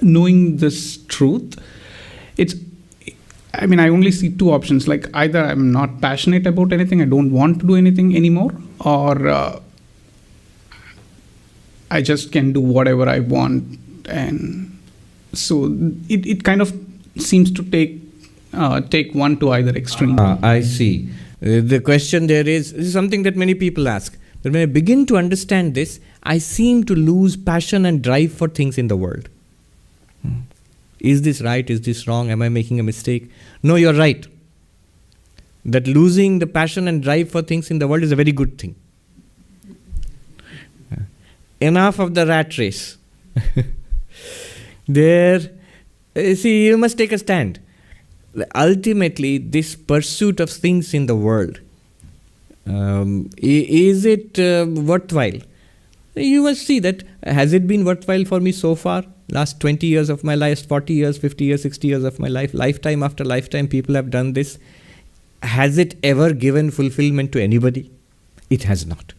knowing this truth, it's, I mean, I only see two options. Like, either I'm not passionate about anything, I don't want to do anything anymore, or I just can do whatever I want. And so it kind of seems to take one to either extreme. I see. The question there is something that many people ask. But when I begin to understand this, I seem to lose passion and drive for things in the world. Is this right? Is this wrong? Am I making a mistake? No, you're right. That losing the passion and drive for things in the world is a very good thing. Enough of the rat race. See, you must take a stand. Ultimately, this pursuit of things in the world, is it worthwhile? You must see that, has it been worthwhile for me so far? Last 20 years of my life, 40 years, 50 years, 60 years of my life, lifetime after lifetime, people have done this. Has it ever given fulfillment to anybody? It has not.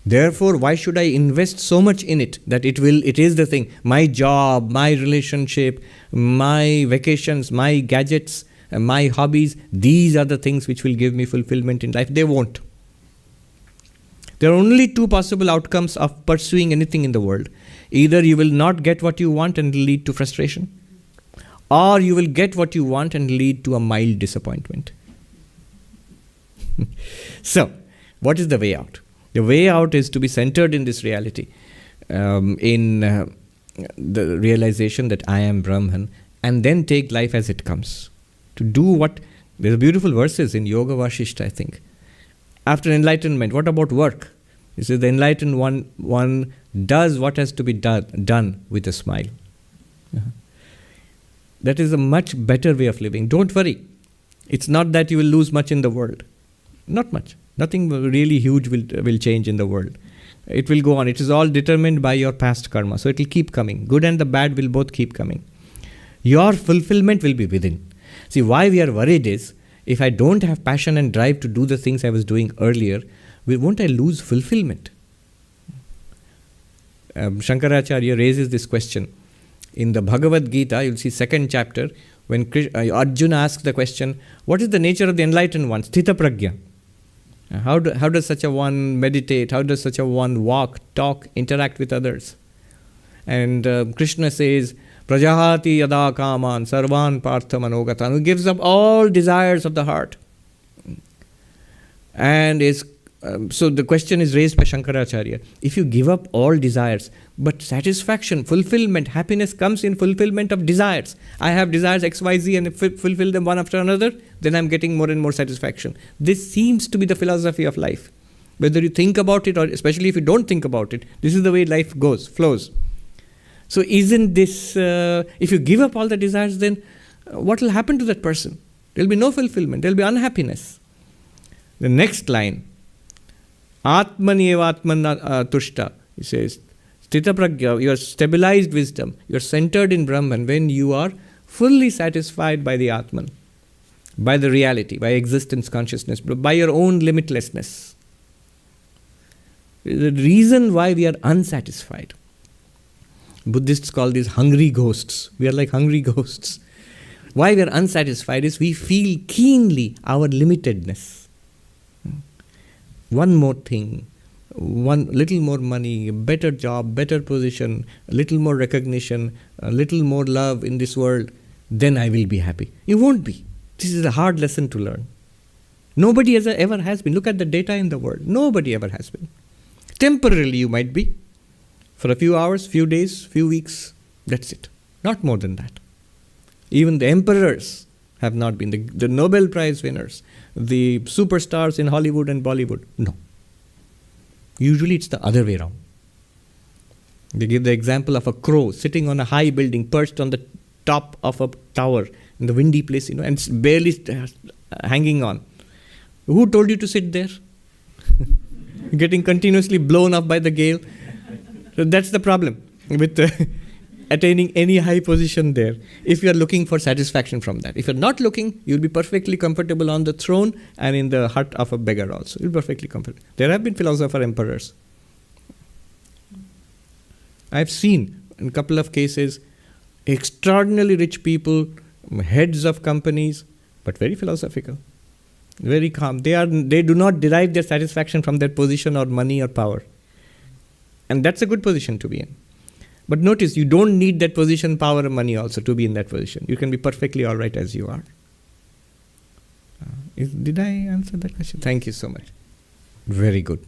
Therefore, why should I invest so much in it that it is the thing? My job, my relationship, my vacations, my gadgets, my hobbies, these are the things which will give me fulfillment in life. They won't. There are only two possible outcomes of pursuing anything in the world. Either you will not get what you want and lead to frustration, or you will get what you want and lead to a mild disappointment. So, what is the way out? The way out is to be centered in this reality, in the realization that I am Brahman, and then take life as it comes. To do what, there's beautiful verses in Yoga Vashishta, I think. After enlightenment, what about work? He says the enlightened one does what has to be done with a smile. That is a much better way of living. Don't worry. It's not that you will lose much in the world. Not much. Nothing really huge will change in the world. It will go on. It is all determined by your past karma. So it will keep coming. Good and the bad will both keep coming. Your fulfillment will be within. See, why we are worried is, if I don't have passion and drive to do the things I was doing earlier, won't I lose fulfillment? Shankaracharya raises this question. In the Bhagavad Gita, you'll see 2nd chapter, when Arjuna asks the question, what is the nature of the enlightened one? Sthita pragya. How does such a one meditate? How does such a one walk, talk, interact with others? And Krishna says, Prajahati yada kaman sarvan partha manogatan, who gives up all desires of the heart. And so the question is raised by Shankaracharya. If you give up all desires, but satisfaction, fulfillment, happiness comes in fulfillment of desires. I have desires X, Y, Z and fulfill them one after another, then I'm getting more and more satisfaction. This seems to be the philosophy of life. Whether you think about it, or especially if you don't think about it, this is the way life flows. So isn't this, if you give up all the desires, then what will happen to that person? There will be no fulfillment, there will be unhappiness. The next line, Atmani eva atman tushta, he says, Sthita pragya, your stabilized wisdom, you're centered in Brahman when you are fully satisfied by the Atman, by the reality, by existence consciousness, by your own limitlessness. The reason why we are unsatisfied, Buddhists call these hungry ghosts. We are like hungry ghosts. Why we are unsatisfied is we feel keenly our limitedness. One more thing, one little more money, a better job, better position, a little more recognition, a little more love in this world, then I will be happy. You won't be. This is a hard lesson to learn. Nobody ever has been. Look at the data in the world. Nobody ever has been. Temporarily you might be. For a few hours, few days, few weeks, that's it. Not more than that. Even the emperors have not been. The Nobel Prize winners, the superstars in Hollywood and Bollywood, no. Usually it's the other way around. They give the example of a crow sitting on a high building, perched on the top of a tower in the windy place, and it's barely hanging on. Who told you to sit there? Getting continuously blown up by the gale. So that's the problem with attaining any high position there. If you are looking for satisfaction from that. If you're not looking, you'll be perfectly comfortable on the throne and in the hut of a beggar also. You'll be perfectly comfortable. There have been philosopher emperors. I've seen in a couple of cases, extraordinarily rich people, heads of companies, but very philosophical, very calm. They do not derive their satisfaction from their position or money or power. And that's a good position to be in. But notice, you don't need that position, power, and money also to be in that position. You can be perfectly all right as you are. Did I answer that question? Thank you so much. Very good.